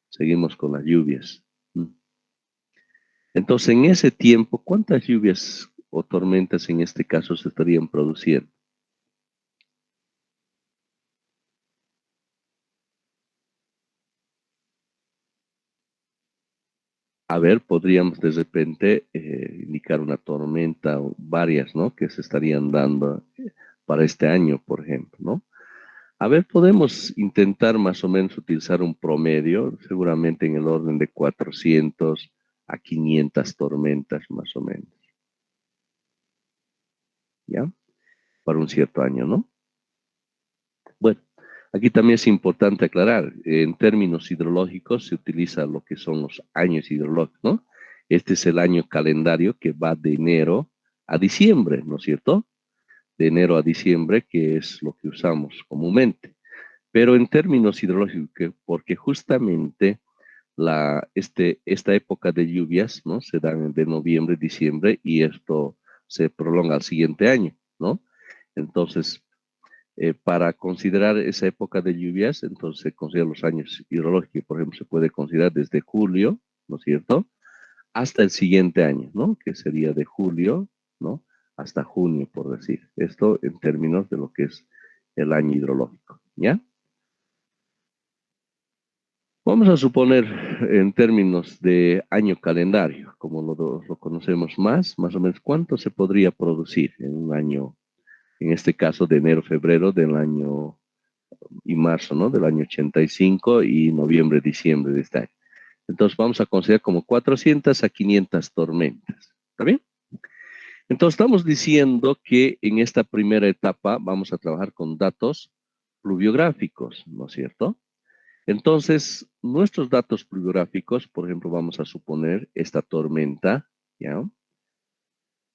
Seguimos con las lluvias. Entonces, en ese tiempo, ¿cuántas lluvias o tormentas en este caso se estarían produciendo? A ver, podríamos de repente indicar una tormenta o varias, ¿no? Que se estarían dando para este año, por ejemplo, ¿no? A ver, podemos intentar más o menos utilizar un promedio, seguramente en el orden de 400 a 500 tormentas más o menos, ¿ya? Para un cierto año, ¿no? Bueno, aquí también es importante aclarar, en términos hidrológicos se utiliza lo que son los años hidrológicos, ¿no? Este es el año calendario que va de enero a diciembre, ¿no es cierto? De enero a diciembre, que es lo que usamos comúnmente. Pero en términos hidrológicos, porque justamente esta época de lluvias, ¿no?, se dan de noviembre, diciembre, y esto se prolonga al siguiente año, ¿no? Entonces, para considerar esa época de lluvias, entonces se consideran los años hidrológicos, por ejemplo, se puede considerar desde julio, ¿no es cierto?, hasta el siguiente año, ¿no?, que sería de julio, ¿no?, hasta junio, por decir. Esto en términos de lo que es el año hidrológico, ¿ya? Vamos a suponer en términos de año calendario, como lo conocemos más o menos, ¿cuánto se podría producir en un año, en este caso de enero, febrero del año y marzo, ¿no?, del año 85 y noviembre, diciembre de este año? Entonces vamos a considerar como 400 a 500 tormentas. ¿Está bien? Entonces estamos diciendo que en esta primera etapa vamos a trabajar con datos pluviográficos, ¿no es cierto? Entonces, nuestros datos pluviográficos, por ejemplo, vamos a suponer esta tormenta, ¿ya?,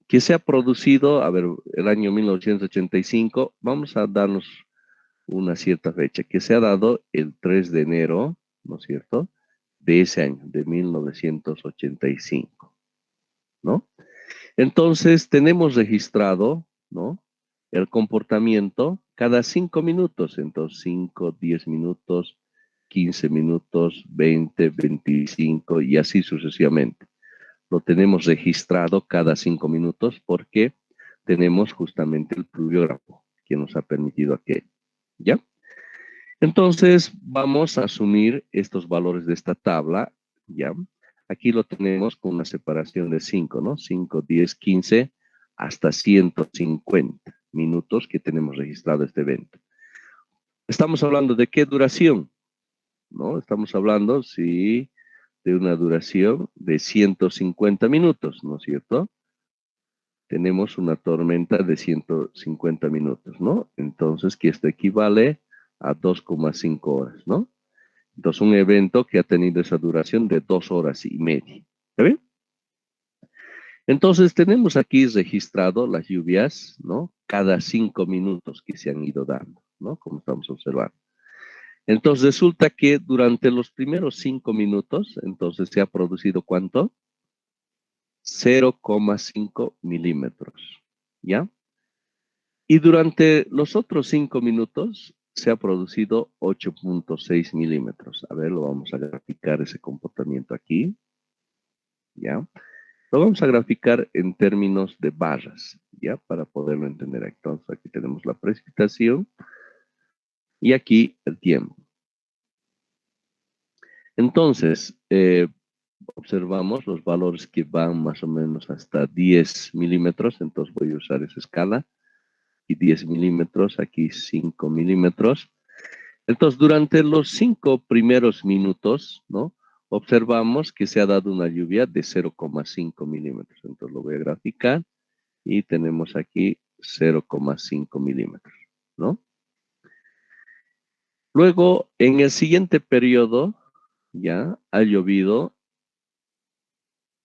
que se ha producido, a ver, el año 1985, vamos a darnos una cierta fecha, que se ha dado el 3 de enero, ¿no es cierto?, de ese año, de 1985, ¿no? Entonces, tenemos registrado, ¿no?, el comportamiento cada 5 minutos. Entonces, 5, 10 minutos, 15 minutos, 20, 25 y así sucesivamente. Lo tenemos registrado cada 5 minutos porque tenemos justamente el pluviógrafo que nos ha permitido aquello, ¿ya? Entonces, vamos a asumir estos valores de esta tabla, ¿ya? Aquí lo tenemos con una separación de 5, ¿no? 5, 10, 15, hasta 150 minutos que tenemos registrado este evento. Estamos hablando de qué duración, ¿no? Estamos hablando, sí, de una duración de 150 minutos, ¿no es cierto? Tenemos una tormenta de 150 minutos, ¿no? Entonces, que esto equivale a 2,5 horas, ¿no? Entonces, un evento que ha tenido esa duración de 2 horas y media. ¿Está bien? Entonces, tenemos aquí registrado las lluvias, ¿no? Cada 5 minutos que se han ido dando, ¿no? Como estamos observando. Entonces, resulta que durante los primeros 5 minutos, entonces se ha producido ¿cuánto? 0,5 milímetros, ¿ya? Y durante los otros 5 minutos se ha producido 8,6 milímetros. A ver, lo vamos a graficar ese comportamiento aquí, ¿ya? Lo vamos a graficar en términos de barras, ¿ya? Para poderlo entender. Entonces, aquí tenemos la precipitación y aquí el tiempo. Entonces, observamos los valores que van más o menos hasta 10 milímetros. Entonces, voy a usar esa escala. Y 10 milímetros, aquí 5 milímetros. Entonces, durante los 5 primeros minutos, ¿no?, observamos que se ha dado una lluvia de 0,5 milímetros. Entonces, lo voy a graficar y tenemos aquí 0,5 milímetros, ¿no? Luego, en el siguiente periodo, ya ha llovido,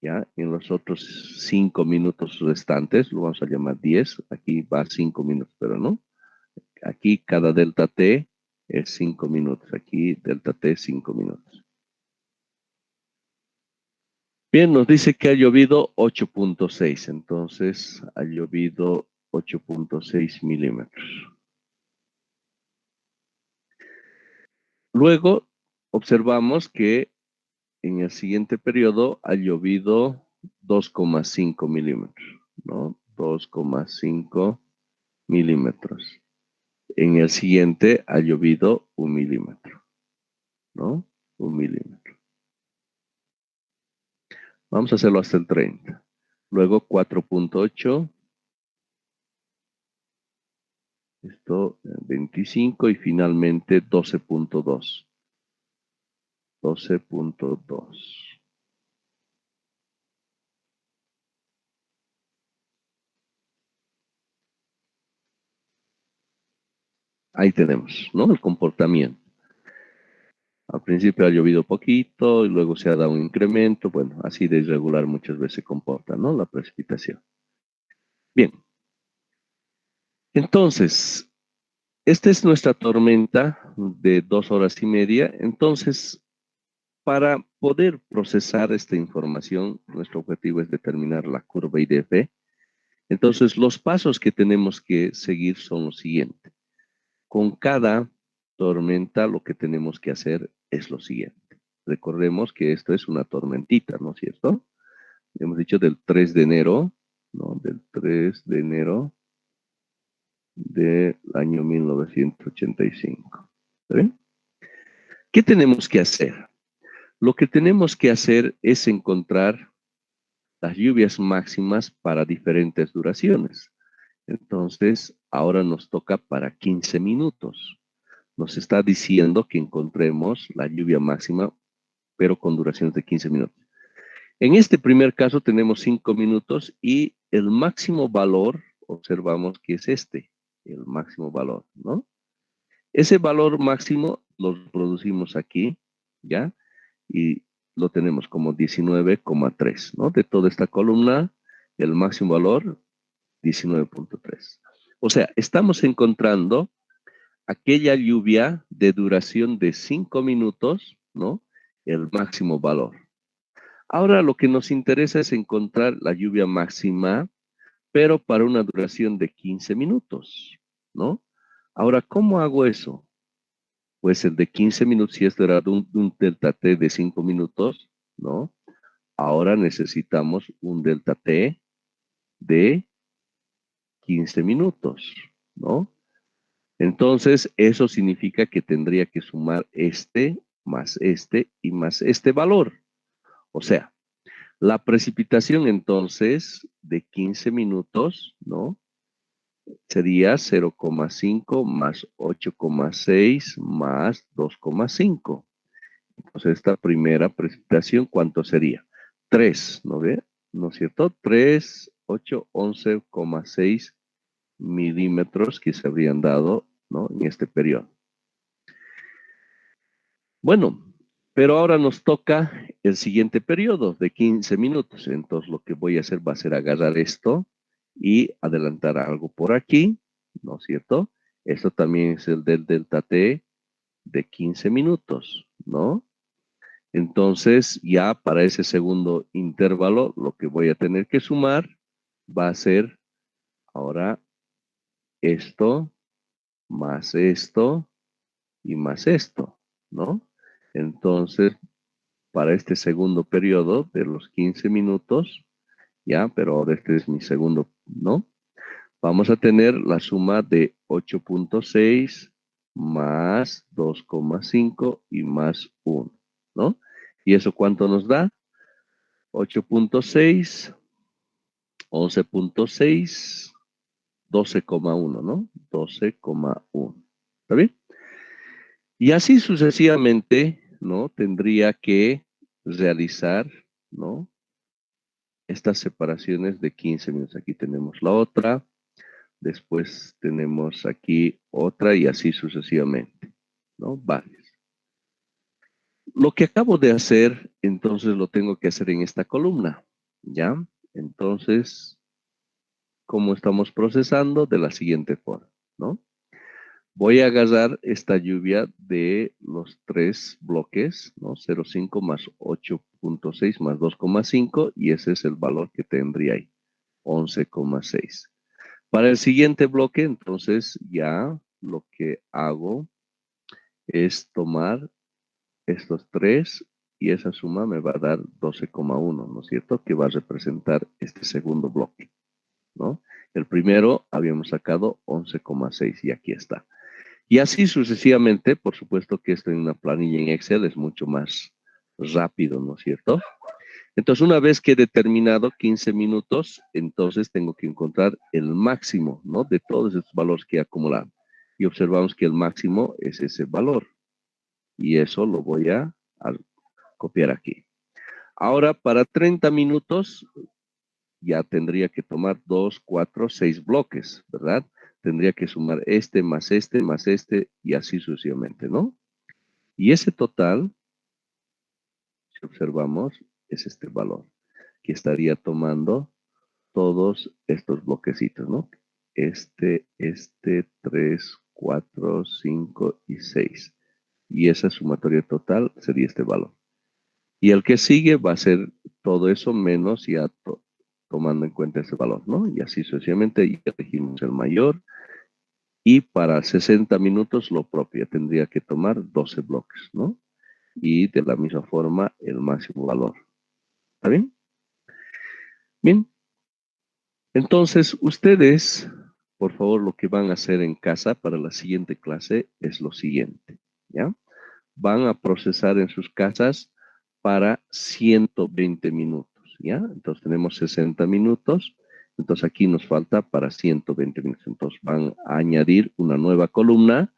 ya en los otros 5 minutos restantes, lo vamos a llamar 10, aquí va 5 minutos, pero no. Aquí cada delta T es 5 minutos. Aquí delta T 5 minutos. Bien, nos dice que ha llovido 8,6. Entonces, ha llovido 8,6 milímetros. Luego, observamos que en el siguiente periodo ha llovido 2,5 milímetros, ¿no? 2,5 milímetros. En el siguiente ha llovido 1 milímetro, ¿no? 1 milímetro. Vamos a hacerlo hasta el 30. Luego 4,8. Esto 25 y finalmente 12,2. 12,2. Ahí tenemos, ¿no?, el comportamiento. Al principio ha llovido poquito y luego se ha dado un incremento. Bueno, así de irregular muchas veces se comporta, ¿no?, la precipitación. Bien. Entonces, esta es nuestra tormenta de 2 horas y media. Entonces, para poder procesar esta información, nuestro objetivo es determinar la curva IDF. Entonces, los pasos que tenemos que seguir son los siguientes. Con cada tormenta, lo que tenemos que hacer es lo siguiente. Recordemos que esto es una tormentita, ¿no es cierto? Hemos dicho del 3 de enero, ¿no? Del 3 de enero del año 1985. ¿Está bien? ¿Qué tenemos que hacer? Lo que tenemos que hacer es encontrar las lluvias máximas para diferentes duraciones. Entonces, ahora nos toca para 15 minutos. Nos está diciendo que encontremos la lluvia máxima, pero con duraciones de 15 minutos. En este primer caso tenemos 5 minutos y el máximo valor, observamos que es este, el máximo valor, ¿no? Ese valor máximo lo producimos aquí, ¿ya? Y lo tenemos como 19,3, ¿no? De toda esta columna, el máximo valor, 19,3. O sea, estamos encontrando aquella lluvia de duración de 5 minutos, ¿no?, el máximo valor. Ahora lo que nos interesa es encontrar la lluvia máxima, pero para una duración de 15 minutos, ¿no? Ahora, ¿cómo hago eso? Pues el de 15 minutos, si esto era un delta T de 5 minutos, ¿no? Ahora necesitamos un delta T de 15 minutos, ¿no? Entonces, eso significa que tendría que sumar este más este y más este valor. O sea, la precipitación entonces de 15 minutos, ¿no? Sería 0,5 más 8,6 más 2,5. Entonces, esta primera precipitación, ¿cuánto sería? 3, ¿no ve? ¿No es cierto? 3, 8, 11,6 milímetros que se habrían dado, ¿no? En este periodo. Bueno, pero ahora nos toca el siguiente periodo de 15 minutos. Entonces, lo que voy a hacer va a ser agarrar esto y adelantar algo por aquí, ¿no es cierto? Esto también es el del delta T de 15 minutos, ¿no? Entonces, ya para ese segundo intervalo, lo que voy a tener que sumar va a ser ahora esto, más esto y más esto, ¿no? Entonces, para este segundo periodo de los 15 minutos, ya, pero ahora este es mi segundo, ¿no? Vamos a tener la suma de 8,6 más 2,5 y más 1, ¿no? ¿Y eso cuánto nos da? 8,6, 11,6, 12,1, ¿no? 12,1. ¿Está bien? Y así sucesivamente, ¿no? Tendría que realizar, ¿no? Estas separaciones de 15 minutos. Aquí tenemos la otra, después tenemos aquí otra y así sucesivamente, ¿no? Varias. Lo que acabo de hacer, entonces lo tengo que hacer en esta columna, ¿ya? Entonces, ¿cómo estamos procesando? De la siguiente forma, ¿no? Voy a agarrar esta lluvia de los tres bloques, ¿no? 0,5 más 8,6 más 2,5 y ese es el valor que tendría ahí, 11,6. Para el siguiente bloque, entonces ya lo que hago es tomar estos tres y esa suma me va a dar 12,1, ¿no es cierto? Que va a representar este segundo bloque, ¿no? El primero habíamos sacado 11,6 y aquí está. Y así sucesivamente, por supuesto que esto en una planilla en Excel es mucho más rápido, ¿no es cierto? Entonces, una vez que he determinado 15 minutos, entonces tengo que encontrar el máximo, ¿no? De todos estos valores que he acumulado. Y observamos que el máximo es ese valor. Y eso lo voy a copiar aquí. Ahora, para 30 minutos, ya tendría que tomar 2, 4, 6 bloques, ¿verdad? Tendría que sumar este, más este, y así sucesivamente, ¿no? Y ese total, si observamos, es este valor, que estaría tomando todos estos bloquecitos, ¿no? Este, 3, 4, 5 y 6. Y esa sumatoria total sería este valor. Y el que sigue va a ser todo eso menos ya tomando en cuenta ese valor, ¿no? Y así sucesivamente ya elegimos el mayor. Y para 60 minutos lo propio, tendría que tomar 12 bloques, ¿no? Y de la misma forma el máximo valor. ¿Está bien? Bien. Entonces, ustedes, por favor, lo que van a hacer en casa para la siguiente clase es lo siguiente, ¿ya? Van a procesar en sus casas para 120 minutos, ¿ya? Entonces tenemos 60 minutos, entonces aquí nos falta para 120 minutos. Entonces van a añadir una nueva columna,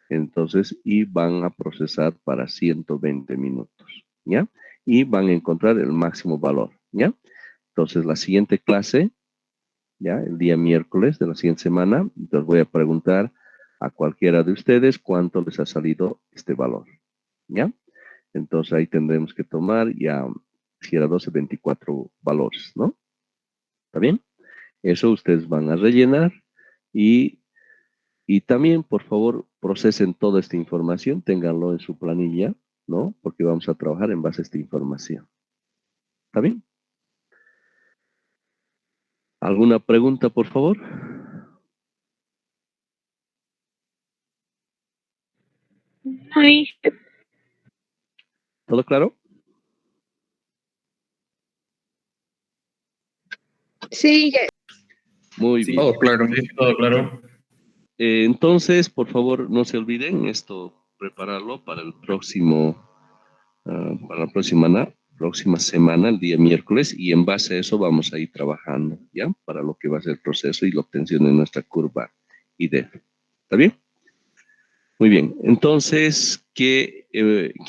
entonces, y van a procesar para 120 minutos, ¿ya? Y van a encontrar el máximo valor, ¿ya? Entonces la siguiente clase, ¿ya? El día miércoles de la siguiente semana, entonces voy a preguntar a cualquiera de ustedes cuánto les ha salido este valor, ¿ya? Entonces ahí tendremos que tomar ya, si era 12, 24 valores, ¿no? ¿Está bien? Eso ustedes van a rellenar y también, por favor, procesen toda esta información, ténganlo en su planilla, ¿no? Porque vamos a trabajar en base a esta información. ¿Está bien? ¿Alguna pregunta, por favor? Ay, ¿Todo claro? sí, ya. Muy Sí, bien. todo claro. Sí, todo claro. Entonces, por favor, no se olviden esto, prepararlo para el próximo, para la próxima semana, el día miércoles, y en base a eso vamos a ir trabajando, ¿ya? Para lo que va a ser el proceso y la obtención de nuestra curva IDF. ¿Está bien? Muy bien. Entonces, ¿qué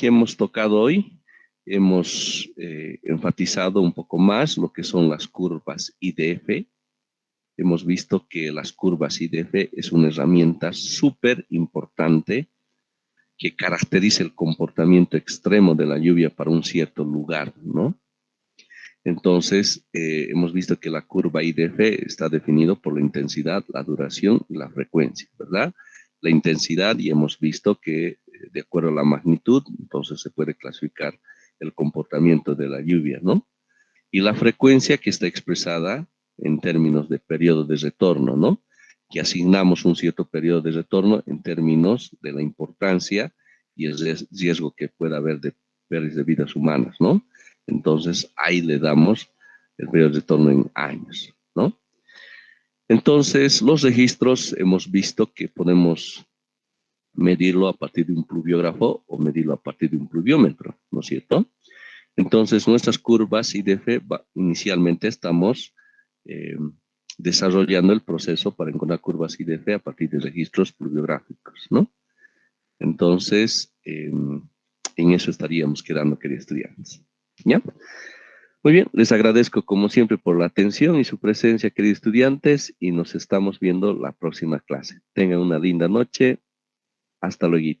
hemos tocado hoy? Hemos enfatizado un poco más lo que son las curvas IDF. Hemos visto que las curvas IDF es una herramienta súper importante que caracteriza el comportamiento extremo de la lluvia para un cierto lugar, ¿no? Entonces, hemos visto que la curva IDF está definido por la intensidad, la duración y la frecuencia, ¿verdad? La intensidad, y hemos visto que de acuerdo a la magnitud, entonces se puede clasificar el comportamiento de la lluvia, ¿no? Y la frecuencia que está expresada en términos de periodo de retorno, ¿no? Que asignamos un cierto periodo de retorno en términos de la importancia y el riesgo que pueda haber de pérdidas de vidas humanas, ¿no? Entonces, ahí le damos el periodo de retorno en años, ¿no? Entonces, los registros hemos visto que podemos medirlo a partir de un pluviógrafo o medirlo a partir de un pluviómetro, ¿no es cierto? Entonces, nuestras curvas IDF, inicialmente estamos eh, desarrollando el proceso para encontrar curvas IDF a partir de registros pluviográficos, ¿no? Entonces, en eso estaríamos quedando, queridos estudiantes. ¿Ya? Muy bien, les agradezco como siempre por la atención y su presencia, queridos estudiantes, y nos estamos viendo la próxima clase. Tengan una linda noche. Hasta luego.